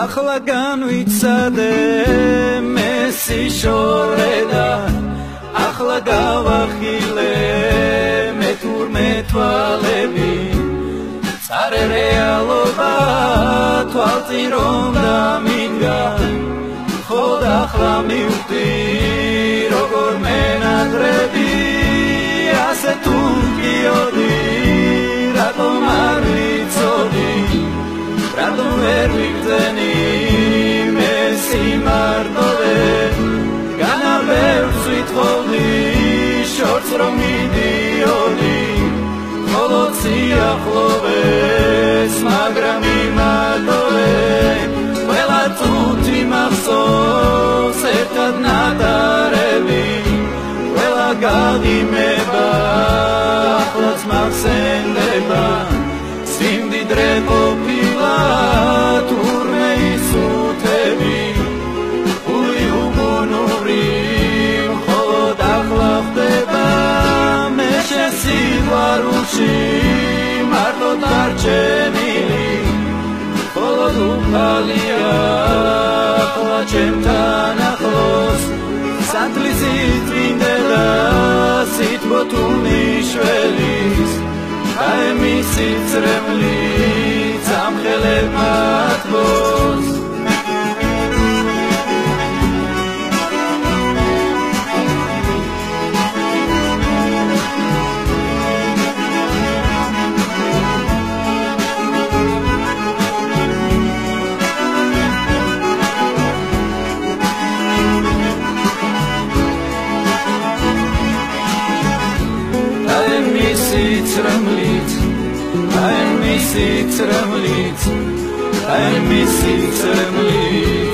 ახლა განვიცადე მესი შორედა ახლა გავახილე მე თურმე თვალები წარე რეალობა თვალწინ რომ დამიდგა ხოდ ახლა მივხვდი როგორ მენატრები ასე თუ მგიოდი რატომ არ ვიცოდი რატომ ვერ ვიგრძენი მე სიმარტოვე განაბევს ვითხოვდი შორს რომ მიდიოდი მხოლოდ სიახლოვეს მაგრამ იმატოვე ყველა წუთი მახსოვს ერთად ნატარები ყველა გაღიმება ახლაც მახსენდება სიმდიდრე ყოფილა თურმე ისუთები ული უგუნური მხოლოდ ახლა ხდება მე შესიყვარულში მარტო დარჩენილი მხოლოდ უფალია ახლა ჩემთან ახლოს სანთლისი წმინდელა სიტყვა თუნიშველის აი მისი წრემლით ამხელებმა თბოს I'm missing